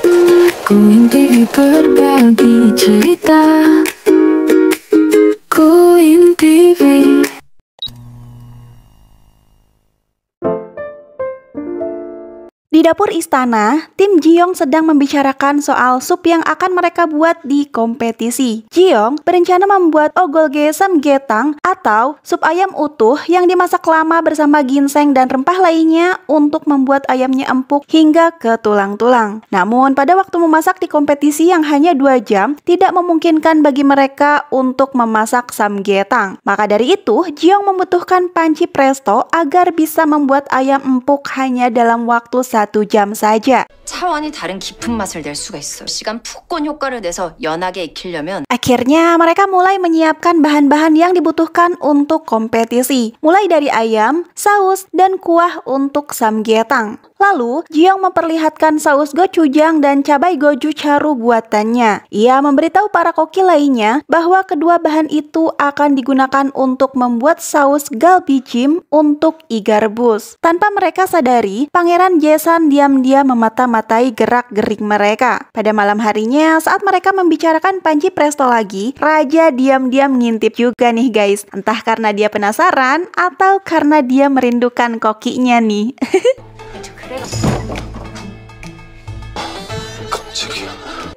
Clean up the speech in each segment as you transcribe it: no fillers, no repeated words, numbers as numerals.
Ku impi berbagi cerita. Ku impi. Di dapur istana, tim Ji-young sedang membicarakan soal sup yang akan mereka buat di kompetisi. Ji-young berencana membuat ogolge samgyetang atau sup ayam utuh yang dimasak lama bersama ginseng dan rempah lainnya untuk membuat ayamnya empuk hingga ke tulang-tulang. Namun pada waktu memasak di kompetisi yang hanya 2 jam, tidak memungkinkan bagi mereka untuk memasak samgyetang. Maka dari itu, Ji-young membutuhkan panci presto agar bisa membuat ayam empuk hanya dalam waktu 1 jam saja. 차원이 다른 깊은 맛을 낼 수가 있어. 시간 푹건 효과를 내서 연하게 익히려면 Akhirnya mereka mulai menyiapkan bahan-bahan yang dibutuhkan untuk kompetisi, mulai dari ayam, saus, dan kuah untuk samgyetang. Lalu, Ji-young memperlihatkan saus gochujang dan cabai gochugaru buatannya. Ia memberitahu para koki lainnya bahwa kedua bahan itu akan digunakan untuk membuat saus galbijjim untuk iga rebus. Tanpa mereka sadari, Pangeran Jaesan diam-diam memata-matai gerak-gerik mereka. Pada malam harinya, saat mereka membicarakan panci presto lagi, Raja diam-diam ngintip juga nih guys. Entah karena dia penasaran atau karena dia merindukan kokinya nih.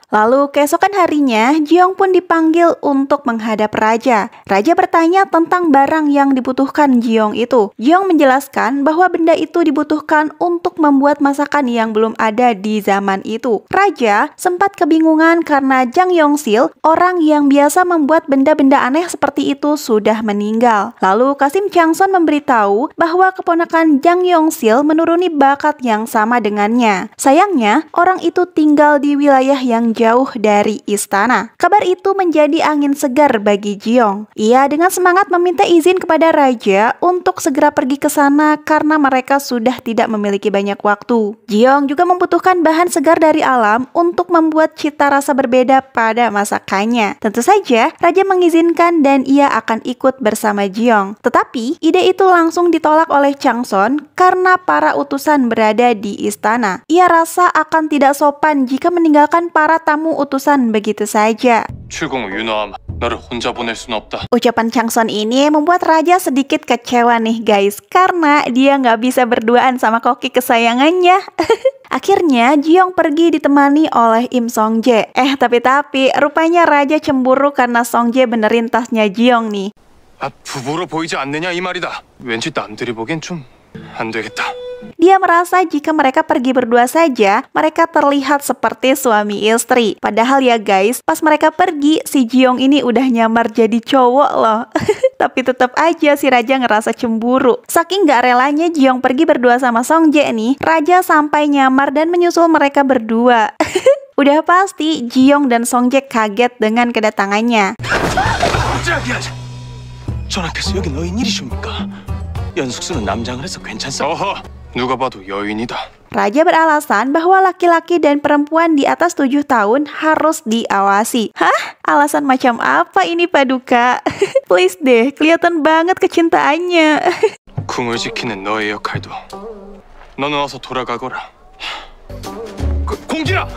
Lalu keesokan harinya, Ji-young pun dipanggil untuk menghadap Raja. Raja bertanya tentang barang yang dibutuhkan Ji-young itu. Ji-young menjelaskan bahwa benda itu dibutuhkan untuk membuat masakan yang belum ada di zaman itu. Raja sempat kebingungan karena Jang Yong-sil, orang yang biasa membuat benda-benda aneh seperti itu, sudah meninggal. Lalu Kasim Changson memberitahu bahwa keponakan Jang Yong-sil menuruni bakat yang sama dengannya. Sayangnya, orang itu tinggal di wilayah yang jauh dari istana. Kabar itu menjadi angin segar bagi Ji-young. Ia dengan semangat meminta izin kepada Raja untuk segera pergi ke sana karena mereka sudah tidak memiliki banyak waktu. Ji-young juga membutuhkan bahan segar dari alam untuk membuat cita rasa berbeda pada masakannya. Tentu saja, Raja mengizinkan dan ia akan ikut bersama Ji-young. Tetapi, ide itu langsung ditolak oleh Changson karena para utusan berada di istana. Ia rasa akan tidak sopan jika meninggalkan para tamu utusan begitu saja. 출공 후 윤호함, 너를 혼자 보낼 수는 없다. Ucapan Changson ini membuat Raja sedikit kecewa nih guys, karena dia nggak bisa berduaan sama koki kesayangannya. Akhirnya Ji-young pergi ditemani oleh Im Song-jae. Tapi rupanya Raja cemburu karena Song-jae benerin tasnya Ji-young nih. 부부로 보이지 않느냐 이 말이다. 왠지 남들이 보기엔 좀 안 되겠다. Dia merasa jika mereka pergi berdua saja, mereka terlihat seperti suami istri. Padahal ya guys, pas mereka pergi, si Ji-young ini udah nyamar jadi cowok loh. Tapi tetap aja si Raja ngerasa cemburu. Saking gak relanya Ji-young pergi berdua sama Song-jae nih, Raja sampai nyamar dan menyusul mereka berdua. Udah pasti Ji-young dan Song-jae kaget dengan kedatangannya. 전학해서 여기 너희 일이십니까? 연숙수는 남장을 해서 괜찮소? 어허, 누가 봐도 여인이다. Raja beralasan bahwa laki-laki dan perempuan di atas 7 tahun harus diawasi. Hah? Alasan macam apa ini Paduka? Please deh, kelihatan banget kecintaannya. 궁을 지키는 너의 역할도 너는 어서 돌아가거라. 공기야!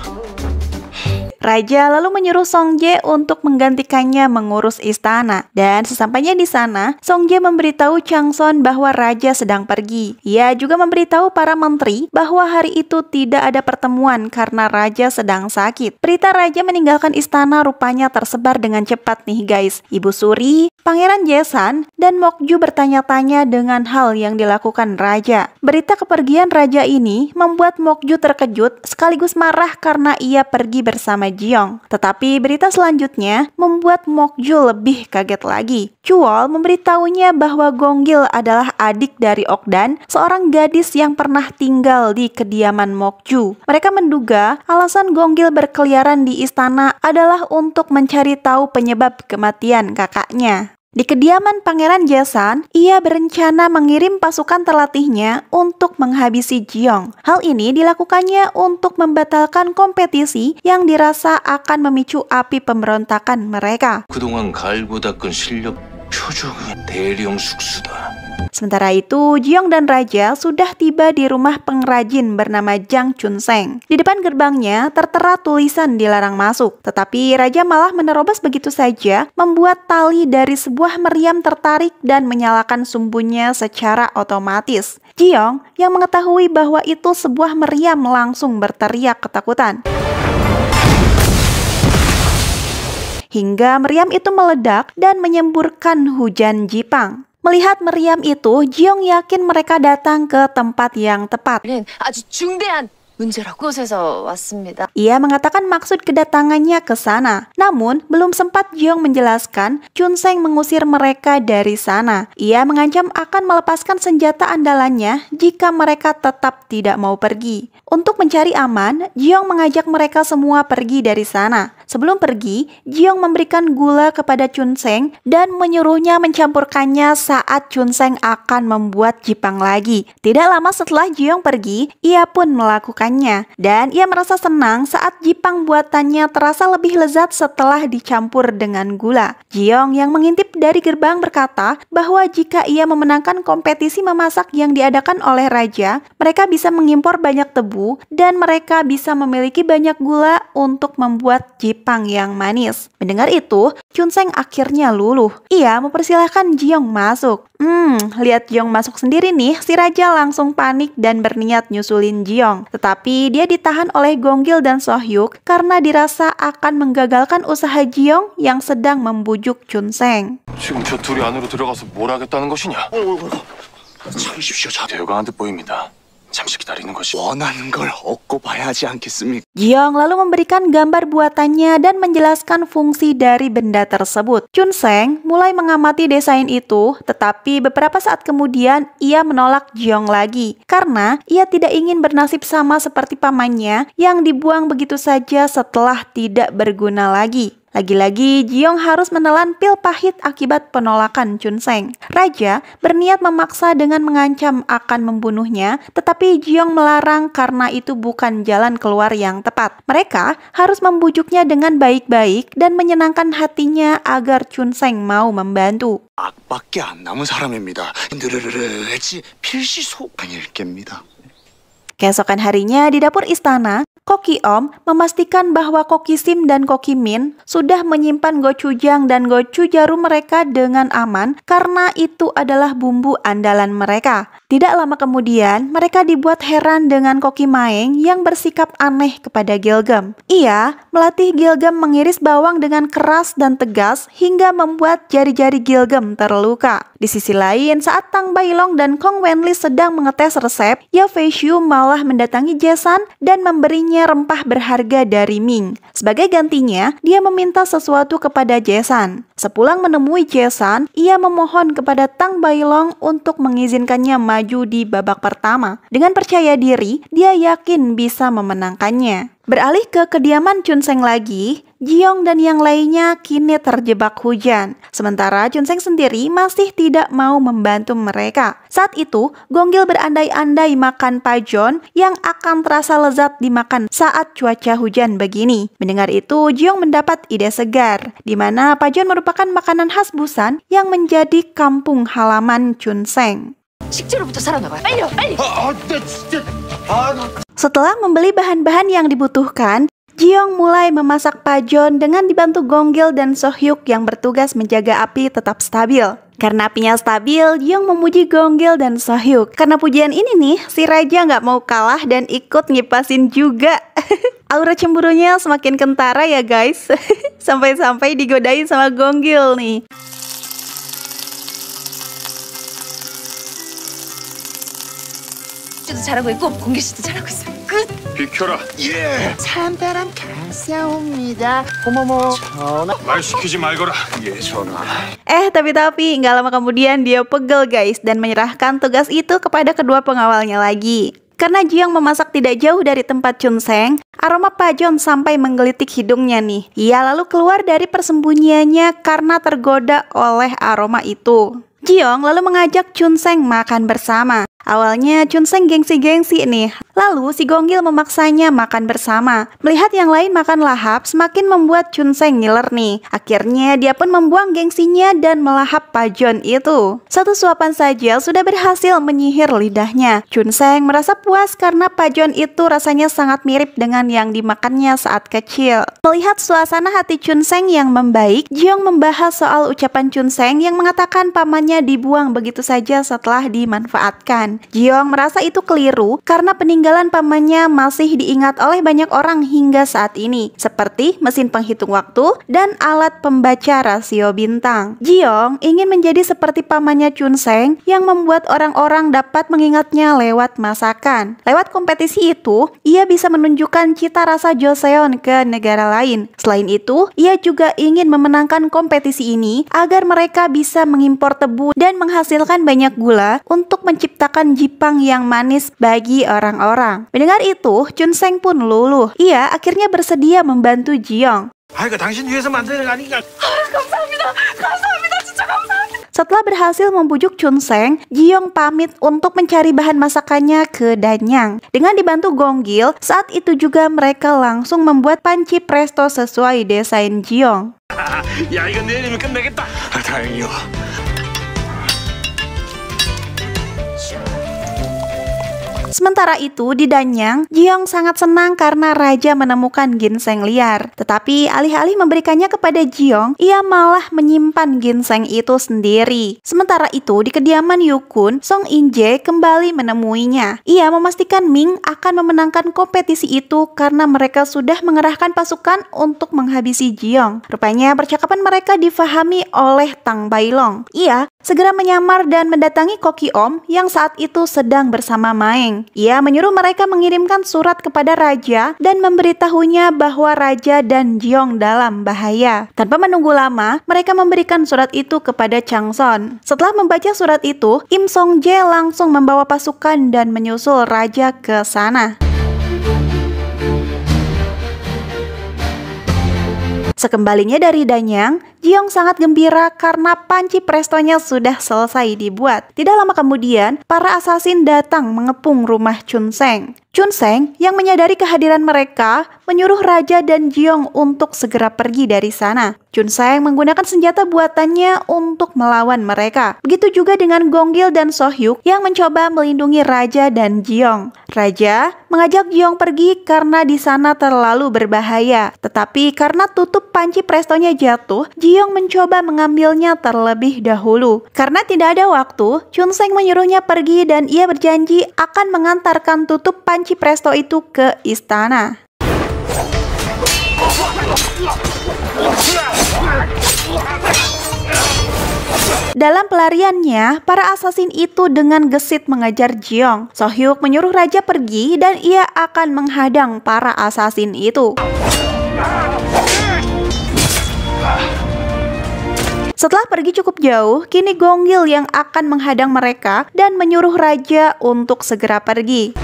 Raja lalu menyuruh Song-jae untuk menggantikannya mengurus istana. Dan sesampainya di sana, Song-jae memberitahu Changson bahwa Raja sedang pergi. Ia juga memberitahu para menteri bahwa hari itu tidak ada pertemuan karena Raja sedang sakit. Berita Raja meninggalkan istana rupanya tersebar dengan cepat nih guys. Ibu Suri, Pangeran Jaesan, dan Mokju bertanya-tanya dengan hal yang dilakukan Raja. Berita kepergian Raja ini membuat Mokju terkejut sekaligus marah karena ia pergi bersama Ji-young. Tetapi berita selanjutnya membuat Mokju lebih kaget lagi. Chuol memberitahunya bahwa Gonggil adalah adik dari Okdan, seorang gadis yang pernah tinggal di kediaman Mokju. Mereka menduga alasan Gonggil berkeliaran di istana adalah untuk mencari tahu penyebab kematian kakaknya. Di kediaman Pangeran Jaesan, ia berencana mengirim pasukan terlatihnya untuk menghabisi Ji-young. Hal ini dilakukannya untuk membatalkan kompetisi yang dirasa akan memicu api pemberontakan mereka. 그동안 갈고 닦은 실력 표적은 대령 숙수다. Sementara itu, Jiyoung dan Raja sudah tiba di rumah pengrajin bernama Jang Chun-seng. Di depan gerbangnya tertera tulisan dilarang masuk, tetapi Raja malah menerobos begitu saja, membuat tali dari sebuah meriam tertarik dan menyalakan sumbunya secara otomatis. Jiyoung yang mengetahui bahwa itu sebuah meriam langsung berteriak ketakutan. Hingga meriam itu meledak dan menyemburkan hujan jipang. Melihat meriam itu, Jiyoung yakin mereka datang ke tempat yang tepat. 아주 중대한 문제라고 곳에서 왔습니다. Ia mengatakan maksud kedatangannya ke sana. Namun, belum sempat Jiyoung menjelaskan, Chun-seng mengusir mereka dari sana. Ia mengancam akan melepaskan senjata andalannya jika mereka tetap tidak mau pergi. Untuk mencari aman, Jiyoung mengajak mereka semua pergi dari sana. Sebelum pergi, Jiyoung memberikan gula kepada Chun-seng dan menyuruhnya mencampurkannya saat Chun-seng akan membuat jipang lagi. Tidak lama setelah Jiyoung pergi, ia pun melakukannya. Dan ia merasa senang saat jipang buatannya terasa lebih lezat setelah dicampur dengan gula. Jiyoung yang mengintip dari gerbang berkata bahwa jika ia memenangkan kompetisi memasak yang diadakan oleh Raja, mereka bisa mengimpor banyak tebu dan mereka bisa memiliki banyak gula untuk membuat jipang yang manis. Mendengar itu, Chun-seng akhirnya luluh. Ia mempersilahkan Jiyoung masuk. Lihat Jiyoung masuk sendiri nih, si Raja langsung panik dan berniat nyusulin Jiyoung. Tetapi dia ditahan oleh Gong-gil dan So-hyuk karena dirasa akan menggagalkan usaha Jiyoung yang sedang membujuk Chun-seng. 지금 저 둘이 안으로 들어가서 뭘 하겠다는 것이냐? 참으십시오. 되어가는 듯 보입니다. 잠시 기다리는 것이 원하는 걸 얻고 봐야지 않겠습니까? Jiyoung lalu memberikan gambar buatannya dan menjelaskan fungsi dari benda tersebut. Chun-seng mulai mengamati desain itu, tetapi beberapa saat kemudian ia menolak Jiyoung lagi karena ia tidak ingin bernasib sama seperti pamannya yang dibuang begitu saja setelah tidak berguna lagi. Lagi-lagi, Jiyoung harus menelan pil pahit akibat penolakan Chun-seng. Raja berniat memaksa dengan mengancam akan membunuhnya, tetapi Jiyoung melarang karena itu bukan jalan keluar yang tepat. Mereka harus membujuknya dengan baik-baik dan menyenangkan hatinya agar Chun-seng mau membantu. 악밖에 안 남은 사람입니다. 느르르르지 필시소강일 겁니다. Keesokan harinya di dapur istana, Koki Om memastikan bahwa Koki Sim dan Koki Min sudah menyimpan gochujang dan gochujaru mereka dengan aman karena itu adalah bumbu andalan mereka. Tidak lama kemudian, mereka dibuat heran dengan Koki Maeng yang bersikap aneh kepada Gilgam. Ia melatih Gilgam mengiris bawang dengan keras dan tegas hingga membuat jari-jari Gilgam terluka. Di sisi lain, saat Tang Bailong dan Kong Wenli sedang mengetes resep, Yao Feishu malah mendatangi Jae-san dan memberinya rempah berharga dari Ming. Sebagai gantinya, dia meminta sesuatu kepada Jae-san. Sepulang menemui Jae-san, ia memohon kepada Tang Bailong untuk mengizinkannya maju di babak pertama. Dengan percaya diri, dia yakin bisa memenangkannya. Beralih ke kediaman Chun-seng lagi, Jiyoung dan yang lainnya kini terjebak hujan. Sementara Chun-seng sendiri masih tidak mau membantu mereka. Saat itu, Gong-gil berandai-andai makan pajon yang akan terasa lezat dimakan saat cuaca hujan begini. Mendengar itu, Jiyoung mendapat ide segar, di mana pajon merupakan makanan khas Busan yang menjadi kampung halaman Chun-seng. 식재료부터 사러 나가요. 빨리요, 빨리. Setelah membeli bahan-bahan yang dibutuhkan, Jiyoung mulai memasak pajon dengan dibantu Gong-gil dan So-hyuk yang bertugas menjaga api tetap stabil. Karena apinya stabil, Jiyoung memuji Gong-gil dan So-hyuk. Karena pujian ini nih, si Raja nggak mau kalah dan ikut ngipasin juga. Aura cemburunya semakin kentara ya guys. Sampai-sampai digodain sama Gong-gil nih. 씨도 잘하고 있고 공기 씨도 잘하고 있어. 끝. 비켜라. 예. 참다람 감사합니다. 어머머 전화. 말 시키지 말거라. 예 전화. Tapi nggak lama kemudian dia pegel guys dan menyerahkan tugas itu kepada kedua pengawalnya lagi. Karena Jiyoung memasak tidak jauh dari tempat Chun-seng, aroma pajon sampai menggelitik hidungnya nih. Ia lalu keluar dari persembunyiannya karena tergoda oleh aroma itu. Jiyoung lalu mengajak Chun-seng makan bersama. Awalnya Chunsheng gengsi-gengsi nih. Lalu si Gonggil memaksanya makan bersama. Melihat yang lain makan lahap semakin membuat Chunsheng ngiler nih. Akhirnya dia pun membuang gengsinya dan melahap pajon itu. Satu suapan saja sudah berhasil menyihir lidahnya. Chunsheng merasa puas karena pajon itu rasanya sangat mirip dengan yang dimakannya saat kecil. Melihat suasana hati Chunsheng yang membaik, Jiong membahas soal ucapan Chunsheng yang mengatakan pamannya dibuang begitu saja setelah dimanfaatkan. Jiong merasa itu keliru karena peninggalan pamannya masih diingat oleh banyak orang hingga saat ini, seperti mesin penghitung waktu dan alat pembaca rasio bintang. Jiong ingin menjadi seperti pamannya Chunsheng yang membuat orang-orang dapat mengingatnya lewat masakan. Lewat kompetisi itu, ia bisa menunjukkan cita rasa Joseon ke negara lain. Selain itu, ia juga ingin memenangkan kompetisi ini agar mereka bisa mengimpor tebu dan menghasilkan banyak gula untuk menciptakan jipang yang manis bagi orang-orang. Mendengar itu, Chunsheng pun luluh. Ia akhirnya bersedia membantu Jiong. Setelah berhasil membujuk Chunsheng, Jiong pamit untuk mencari bahan masakannya ke Danyang. Dengan dibantu Gonggil, saat itu juga mereka langsung membuat panci presto sesuai desain Jiong. 야, 이건 내일이면 끝내겠다. 다행이요. Sementara itu di Danyang, Jiong sangat senang karena raja menemukan ginseng liar. Tetapi alih-alih memberikannya kepada Jiong, ia malah menyimpan ginseng itu sendiri. Sementara itu di kediaman Yukun, Song In-jae kembali menemuinya. Ia memastikan Ming akan memenangkan kompetisi itu karena mereka sudah mengerahkan pasukan untuk menghabisi Jiong. Rupanya percakapan mereka difahami oleh Tang Bailong. Ia segera menyamar dan mendatangi Koki Om yang saat itu sedang bersama Maeng. Ia menyuruh mereka mengirimkan surat kepada raja dan memberitahunya bahwa raja dan Jiong dalam bahaya. Tanpa menunggu lama, mereka memberikan surat itu kepada Changson. Setelah membaca surat itu, Im Song-jae langsung membawa pasukan dan menyusul raja ke sana. Sekembalinya dari Danyang, Jiong sangat gembira karena panci prestonya sudah selesai dibuat. Tidak lama kemudian, para asasin datang mengepung rumah Chunsheng. Chunsheng yang menyadari kehadiran mereka menyuruh raja dan Jiong untuk segera pergi dari sana. Chunsheng menggunakan senjata buatannya untuk melawan mereka. Begitu juga dengan Gonggil dan Sohyuk yang mencoba melindungi raja dan Jiong. Raja mengajak Jiong pergi karena di sana terlalu berbahaya. Tetapi karena tutup panci prestonya jatuh, Jiong mencoba mengambilnya terlebih dahulu. Karena tidak ada waktu, Chunsheng menyuruhnya pergi dan ia berjanji akan mengantarkan tutup panci presto itu ke istana. Dalam pelariannya, para asasin itu dengan gesit mengejar Jiong. Sohyuk menyuruh raja pergi dan ia akan menghadang para asasin itu. Setelah pergi cukup jauh, kini Gonggil yang akan menghadang mereka dan menyuruh raja untuk segera pergi.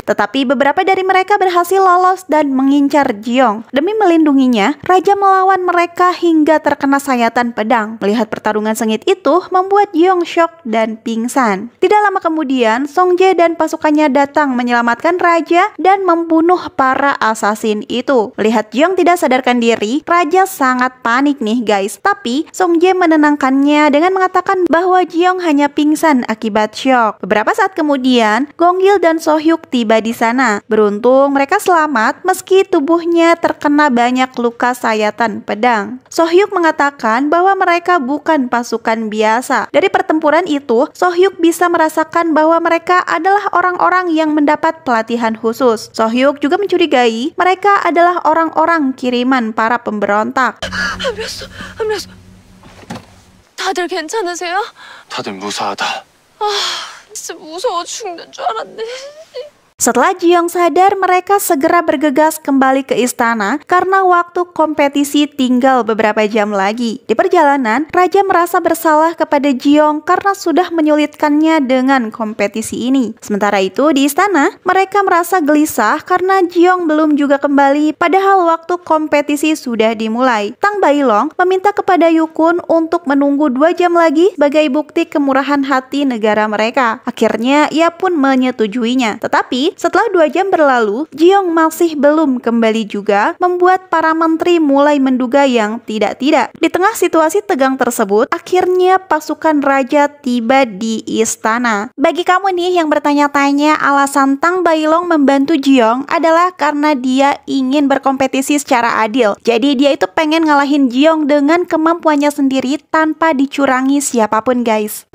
Tetapi beberapa dari mereka berhasil lolos dan mengincar Jiong. Demi melindunginya, raja melawan mereka hingga terkena sayatan pedang. Melihat pertarungan sengit itu membuat Jiong syok dan pingsan. Tidak lama kemudian, Song-jae dan pasukannya datang menyelamatkan raja dan membunuh para asasin itu. Melihat Jiong tidak sadarkan diri, raja sangat panik nih guys. Tapi Song-jae menenangkannya dengan mengatakan bahwa Jiong hanya pingsan akibat syok. Beberapa saat kemudian, Gonggil dan Sohyuk tiba di sana. Beruntung mereka selamat meski tubuhnya terkena banyak luka sayatan pedang. Sohyuk mengatakan bahwa mereka bukan pasukan biasa. Dari pertempuran itu, Sohyuk bisa merasakan bahwa mereka adalah orang-orang yang mendapat pelatihan khusus. Sohyuk juga mencurigai mereka adalah orang-orang kiriman para pemberontak. 다들 괜찮으세요? 다들 무사하다. 진짜 무서워 죽는 줄 알았네. Setelah Ji-young sadar, mereka segera bergegas kembali ke istana karena waktu kompetisi tinggal beberapa jam lagi. Di perjalanan, Raja merasa bersalah kepada Ji-young karena sudah menyulitkannya dengan kompetisi ini. Sementara itu, di istana, mereka merasa gelisah karena Ji-young belum juga kembali, padahal waktu kompetisi sudah dimulai. Tang Bailong meminta kepada Yukun untuk menunggu 2 jam lagi sebagai bukti kemurahan hati negara mereka. Akhirnya, ia pun menyetujuinya. Tetapi, setelah 2 jam berlalu, Ji-young masih belum kembali juga, membuat para menteri mulai menduga yang tidak-tidak. Di tengah situasi tegang tersebut, akhirnya pasukan raja tiba di istana. Bagi kamu nih yang bertanya-tanya, alasan Tang Bailong membantu Ji-young adalah karena dia ingin berkompetisi secara adil. Jadi dia itu pengen ngalahin Ji-young dengan kemampuannya sendiri tanpa dicurangi siapapun, guys.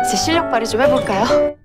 이제 실력 발휘 좀 해볼까요?